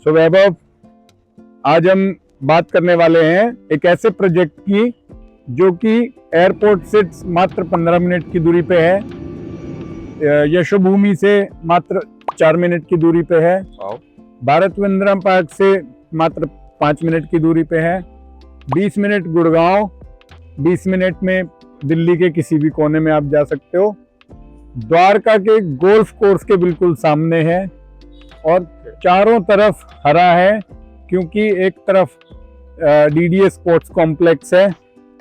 सो वैभव, आज हम बात करने वाले हैं एक ऐसे प्रोजेक्ट की जो कि एयरपोर्ट से मात्र 15 मिनट की दूरी पे है, यशोभूमि से मात्र 4 मिनट की दूरी पे है, भारत वंदना पार्क से मात्र 5 मिनट की दूरी पे है, 20 मिनट गुड़गांव, 20 मिनट में दिल्ली के किसी भी कोने में आप जा सकते हो। द्वारका के गोल्फ कोर्स के बिल्कुल सामने है और चारों तरफ हरा है, क्योंकि एक तरफ डीडीएस स्पोर्ट्स कॉम्प्लेक्स है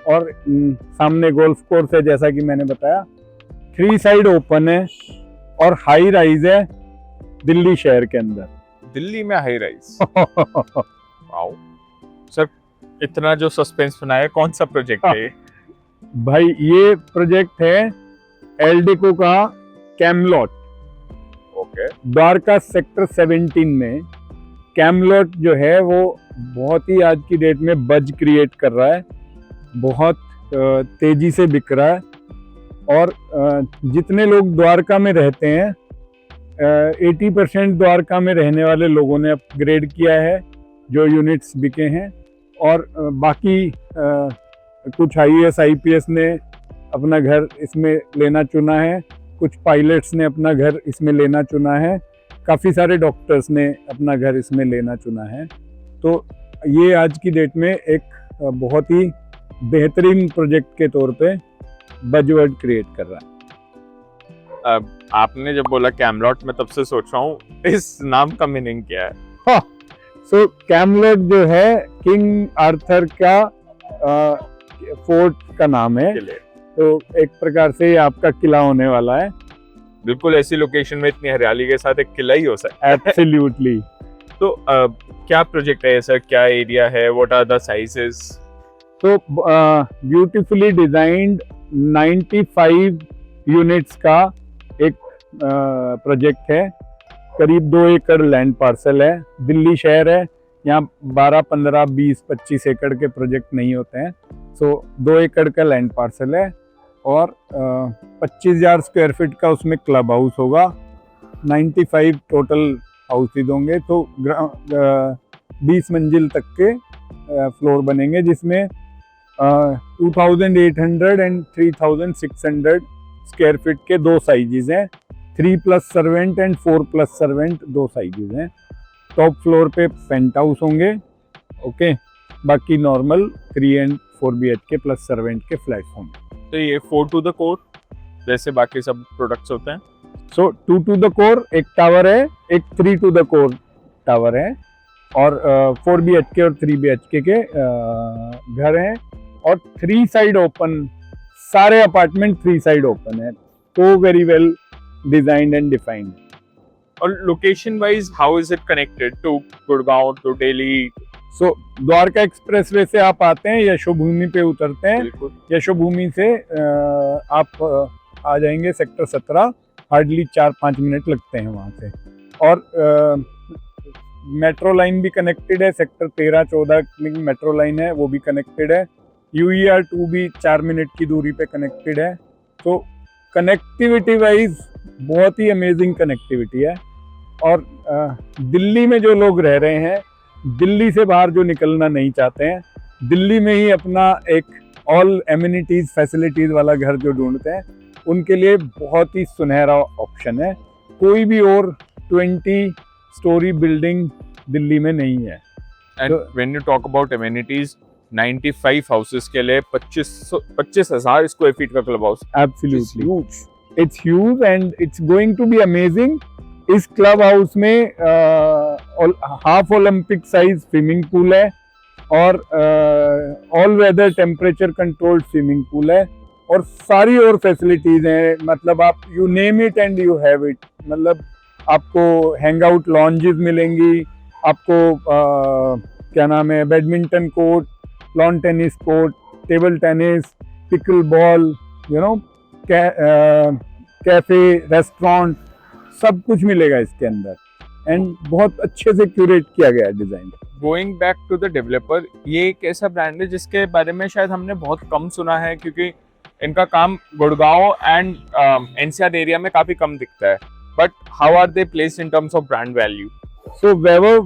और सामने गोल्फ कोर्स है। जैसा कि मैंने बताया, 3 साइड ओपन है और हाई राइज है दिल्ली शहर के अंदर। दिल्ली में हाई राइज वाओ सर, इतना जो सस्पेंस बनाया, कौन सा प्रोजेक्ट है? भाई ये प्रोजेक्ट है एल्डेको का कैमलॉट। ओके। द्वारका सेक्टर 17 में कैमलॉट जो है वो बहुत ही आज की डेट में बज क्रिएट कर रहा है, बहुत तेजी से बिक रहा है और जितने लोग द्वारका में रहते हैं 80% द्वारका में रहने वाले लोगों ने अपग्रेड किया है जो यूनिट्स बिके हैं, और बाकी कुछ IAS IPS ने अपना घर इसमें लेना चुना है, कुछ पायलट्स ने अपना घर इसमें लेना चुना है, काफ़ी सारे डॉक्टर्स ने अपना घर इसमें लेना चुना है। तो ये आज की डेट में एक बहुत ही बेहतरीन प्रोजेक्ट के तौर पे बजवर्ड क्रिएट कर रहा है। आपने जब बोला कैमलॉट, मैं तब से सोच रहा हूँ इस नाम का मीनिंग क्या है? हाँ, सो कैमलॉट जो है किंग आर्थर का फोर्ट का नाम है, तो एक प्रकार से ये आपका किला होने वाला है। बिल्कुल ऐसी लोकेशन में इतनी हरियाली के साथ एक किला ही हो सकता है। एब्सोल्युटली। तो क्या प्रोजेक्ट है सर, क्या एरिया है, व्हाट आर द साइजेस? तो ब्यूटीफुली डिजाइंड 95 यूनिट्स का एक प्रोजेक्ट है, करीब 2 एकड़ लैंड पार्सल है। दिल्ली शहर है, यहाँ 12, 15, 20, 25 एकड़ के प्रोजेक्ट नहीं होते हैं। सो 2 एकड़ का लैंड पार्सल है और 25,000 स्क्वायर फीट का उसमें क्लब हाउस होगा। 95 टोटल हाउसेज होंगे, तो 20 मंजिल तक के फ्लोर बनेंगे, जिसमें 2,800 एंड 3,600 स्क्वायर फीट के 2 साइजेस हैं। 3+ सर्वेंट एंड 4+ सर्वेंट 2 साइजेस हैं। टॉप फ्लोर पे पेंट हाउस होंगे, ओके। बाकी normal 3 and 4 BHK plus servant के फ्लैट होंगे। तो ये 4 टू द कोर जैसे बाकी सब प्रोडक्ट्स होते हैं? सो 2 टू द कोर एक टावर है, एक 3 टू द कोर टावर है, और 4 BHK और 3 BHK के घर हैं, और 3 साइड ओपन, सारे अपार्टमेंट 3 साइड ओपन है, तो very well designed and defined. और location wise how is it connected to Gurgaon, to Delhi? So Dwarka expressway से आप आते हैं, यशोभूमि पे उतरते हैं, यशोभूमि से आप आ जाएंगे सेक्टर 17, हार्डली 4-5 मिनट लगते हैं वहाँ से। और मेट्रो लाइन भी कनेक्टेड है, सेक्टर 13-14 में मेट्रो लाइन है, वो भी कनेक्टेड है। UER2 भी 4 मिनट की दूरी पे कनेक्टेड है। तो कनेक्टिविटी वाइज बहुत ही अमेजिंग कनेक्टिविटी है। और दिल्ली में जो लोग रह रहे हैं, दिल्ली से बाहर जो निकलना नहीं चाहते हैं, दिल्ली में ही अपना एक ऑल एमिनिटीज फैसिलिटीज वाला घर जो ढूंढते हैं, उनके लिए बहुत ही सुनहरा ऑप्शन है। कोई भी और 20 स्टोरी बिल्डिंग दिल्ली में नहीं है। And when you talk about amenities, 95 houses के लिए 25,000 स्क्वायर फीट का club house. Absolutely, it's huge and it's going to be amazing. इस क्लब हाउस में half Olympic size swimming pool है और all weather temperature controlled swimming pool है, और सारी और फैसिलिटीज हैं। मतलब आप you name it and you have it. मतलब आपको हैंग आउट लॉन्जेस मिलेंगी, आपको क्या नाम है, badminton court, lawn tennis court, table tennis, pickle ball, you know, cafe, restaurant, सब कुछ मिलेगा इसके अंदर, एंड बहुत अच्छे से क्यूरेट किया गया है design. Going back to the developer, ये एक ऐसा ब्रांड है जिसके बारे में शायद हमने बहुत कम सुना है, क्योंकि इनका काम गुड़गांव एंड NCR एरिया में काफी कम दिखता है। But how are they placed in terms of brand value? So Vaibhav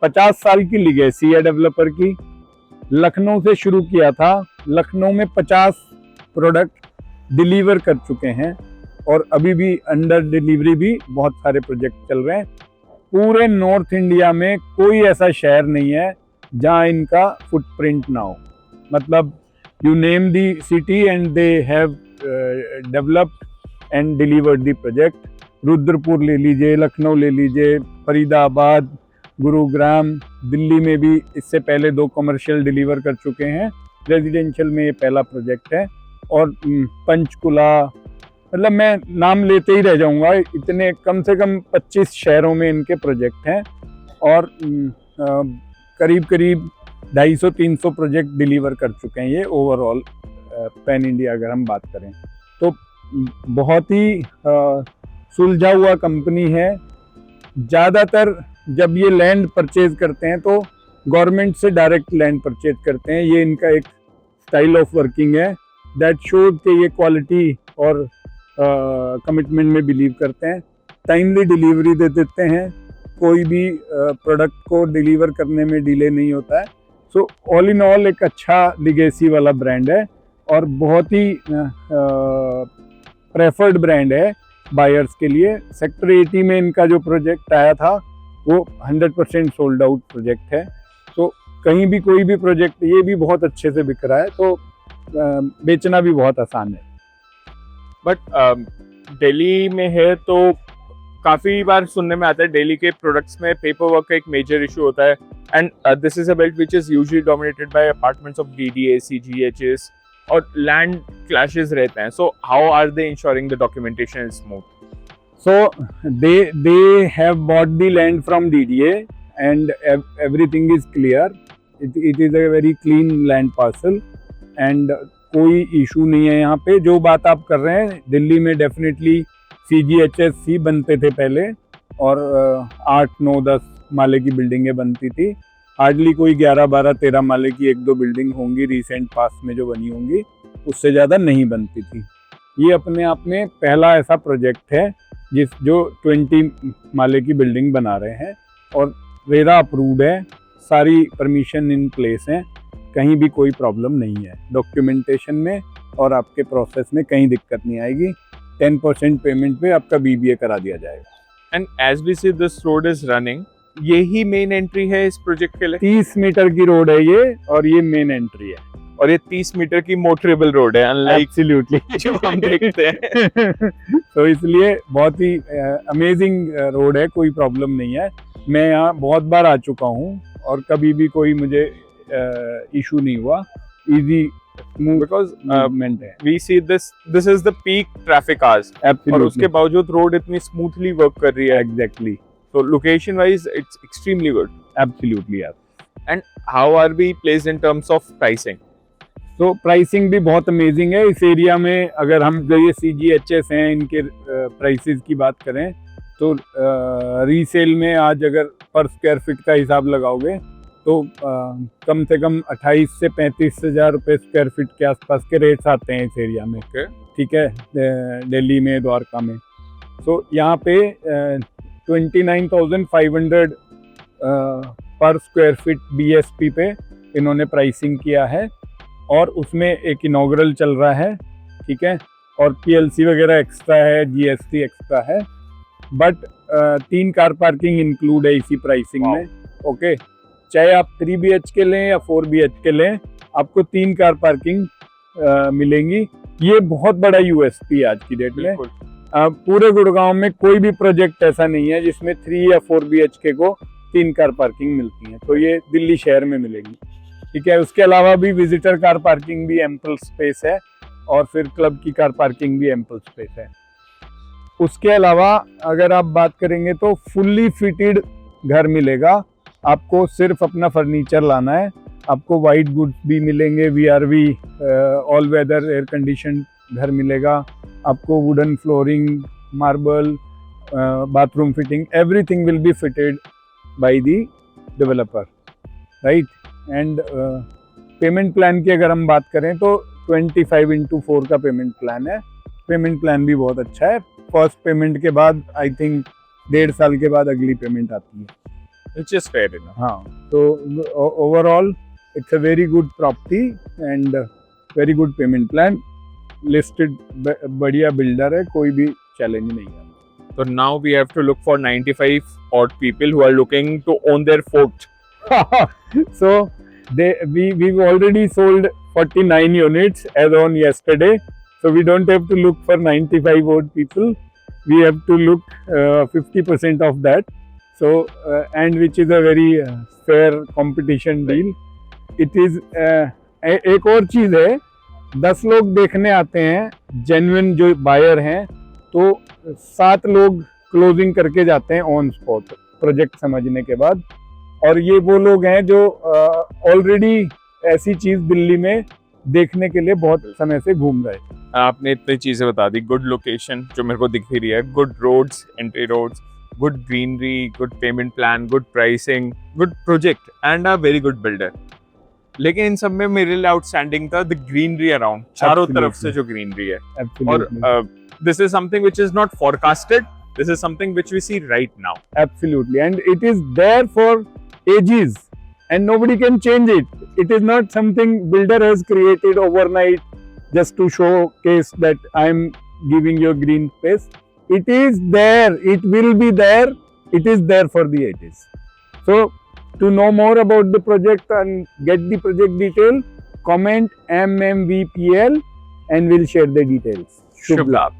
50 साल की लीगेसी है डेवलपर की। लखनऊ से शुरू किया था, लखनऊ में 50 प्रोडक्ट डिलीवर कर चुके हैं और अभी भी अंडर डिलीवरी भी बहुत सारे प्रोजेक्ट चल रहे हैं। पूरे नॉर्थ इंडिया में कोई ऐसा शहर नहीं है जहां इनका फुटप्रिंट ना हो। मतलब you name the city and they have developed and delivered the project. Rudrapur ले लीजिए, लखनऊ ले लीजिए, फरीदाबाद, गुरुग्राम, दिल्ली में भी इससे पहले 2 कमर्शियल डिलीवर कर चुके हैं। रेजिडेंशियल में ये पहला प्रोजेक्ट है। और पंचकुला, मतलब मैं नाम लेते ही रह जाऊंगा, इतने कम से कम 25 शहरों में इनके प्रोजेक्ट हैं और करीब करीब 250-300 प्रोजेक्ट डिलीवर कर चुके हैं ये ओवरऑल पैन इंडिया अगर हम बात करें तो। बहुत ही सुलझा हुआ कंपनी है। ज़्यादातर जब ये लैंड परचेज करते हैं तो गवर्नमेंट से डायरेक्ट लैंड परचेज करते हैं। ये इनका एक स्टाइल ऑफ वर्किंग है दैट शोज कि ये क्वालिटी और कमिटमेंट में बिलीव करते हैं। टाइमली डिलीवरी दे देते हैं, कोई भी प्रोडक्ट को डिलीवर करने में डिले नहीं होता है। सो ऑल इन ऑल एक अच्छा लीगेसी वाला ब्रांड है और बहुत ही प्रेफर्ड ब्रांड है बायर्स के लिए। सेक्टर 80 में इनका जो प्रोजेक्ट आया था वो 100% सोल्ड आउट प्रोजेक्ट है। तो कहीं भी कोई भी प्रोजेक्ट ये भी बहुत अच्छे से बिक रहा है, तो बेचना भी बहुत आसान है। बट दिल्ली में है तो काफी बार सुनने में आता है दिल्ली के प्रोडक्ट्स में पेपर वर्क का एक मेजर इशू होता है and this is a belt which is usually dominated by apartments of DDA, CGHS और लैंड क्लैशेस रहते हैं। So how are they ensuring the documentation is smooth? So they have bought the land from DDA and everything is clear. It is a very clean land parcel and कोई issue नहीं है यहाँ पे। जो बात आप कर रहे हैं, दिल्ली में डेफिनेटली CGHS बनते थे पहले और 8, 9, 10 माले की बिल्डिंगें बनती थी। हार्डली कोई 11, 12, 13 माले की 1-2 बिल्डिंग होंगी रिसेंट पास में जो बनी होंगी, उससे ज़्यादा नहीं बनती थी। ये अपने आप में पहला ऐसा प्रोजेक्ट है जो 20 माले की बिल्डिंग बना रहे हैं और रेरा अप्रूव्ड है, सारी परमिशन इन प्लेस हैं, कहीं भी कोई प्रॉब्लम नहीं है डॉक्यूमेंटेशन में और आपके प्रोसेस में कहीं दिक्कत नहीं आएगी। 10% पेमेंट पे आपका BBA करा दिया जाएगा। And as we see this road is running, यही मेन एंट्री है इस प्रोजेक्ट के लिए? 30 मीटर की रोड है ये और ये मेन एंट्री है और ये 30 मीटर की मोटरेबल रोड है अनलाइक एब्सोल्युटली जो हम देखते हैं। तो इसलिए बहुत ही अमेजिंग रोड है, कोई प्रॉब्लम नहीं है। मैं यहाँ बहुत बार आ चुका हूँ और कभी भी कोई मुझे इशू नहीं हुआ। इजी बिकॉज मूवमेंट है। We see this is the peak traffic hours और उसके बावजूद रोड इतनी स्मूथली वर्क कर रही है। Exactly. So location wise it's extremely good. Absolutely yes. And how are we placed in terms of pricing? तो pricing भी बहुत अमेजिंग है इस एरिया में। अगर हम जो ये CGHS हैं इनके प्राइसेस की बात करें तो रीसेल में आज अगर पर स्क्वायर फीट का हिसाब लगाओगे तो कम से कम 28 से 35 हज़ार रुपये स्क्वायर फीट के आसपास के रेट्स आते हैं इस एरिया में। ठीक है, दिल्ली में, द्वारका में। तो यहाँ पे 29,500 पर स्क्वायर फीट BSP पे इन्होंने प्राइसिंग किया है और उसमें एक इनॉग्रल चल रहा है। ठीक है, और PLC वगैरह एक्स्ट्रा है, GST एक्स्ट्रा है, बट 3 कार पार्किंग इंक्लूड है इसी प्राइसिंग में। ओके, चाहे आप 3 BHK लें या 4 BHK लें, आपको 3 कार पार्किंग मिलेंगी। ये बहुत बड़ा USP है आज की डेट में। पूरे गुड़गांव में कोई भी प्रोजेक्ट ऐसा नहीं है जिसमें 3 या 4 BHK को 3 कार पार्किंग मिलती है, तो ये दिल्ली शहर में मिलेगी। ठीक है, उसके अलावा भी विजिटर कार पार्किंग भी एम्पल स्पेस है और फिर क्लब की कार पार्किंग भी एम्पल स्पेस है। उसके अलावा अगर आप बात करेंगे तो फुल्ली फिटेड घर मिलेगा। आपको सिर्फ अपना फर्नीचर लाना है। आपको वाइट गुड्स भी मिलेंगे, VRV all weather air condition घर मिलेगा। आपको wooden flooring, marble, bathroom fitting, everything will be fitted by the developer, right. And payment plan की अगर हम बात करें तो 25x4 का पेमेंट प्लान है। पेमेंट प्लान भी बहुत अच्छा है। फर्स्ट पेमेंट के बाद आई थिंक 1.5 साल के बाद अगली पेमेंट आती है. which is fair enough. हाँ, तो overall it's a very good property and very good payment plan. Listed बढ़िया बिल्डर है, कोई भी चैलेंज नहीं है. So now we have to look for 95 odd people who are looking to own their fort. So we've already sold 49 units as on yesterday. So we don't have to look for 95 odd people. We have to look 50% of that. So and which is a very fair competition deal. It is एक और चीज है, 10 लोग देखने आते हैं genuine जो buyer हैं, तो 7 लोग क्लोजिंग करके जाते हैं ऑन स्पॉट प्रोजेक्ट समझने के बाद. और ये वो लोग हैं जो ऑलरेडी ऐसी चीज दिल्ली में देखने के लिए बहुत समय से घूम रहे. आपने इतनी चीजें बता दी. गुड लोकेशन जो मेरे को दिख ही रही है, good roads, entry roads, good greenery, good payment plan, good pricing, good project and a very good builder. लेकिन इन सब में मेरे लिए आउटस्टैंडिंग था द ग्रीनरी अराउंड, चारों तरफ से जो ग्रीनरी है. और this is something which is not forecasted. This is something which we see right now. Absolutely, and it is there for ages, and nobody can change it. It is not something builder has created overnight just to showcase that I am giving you green space. It is there. It will be there. It is there for the ages. So, to know more about the project and get the project detail, comment MMVPL, and we'll share the details. शुभ लाभ.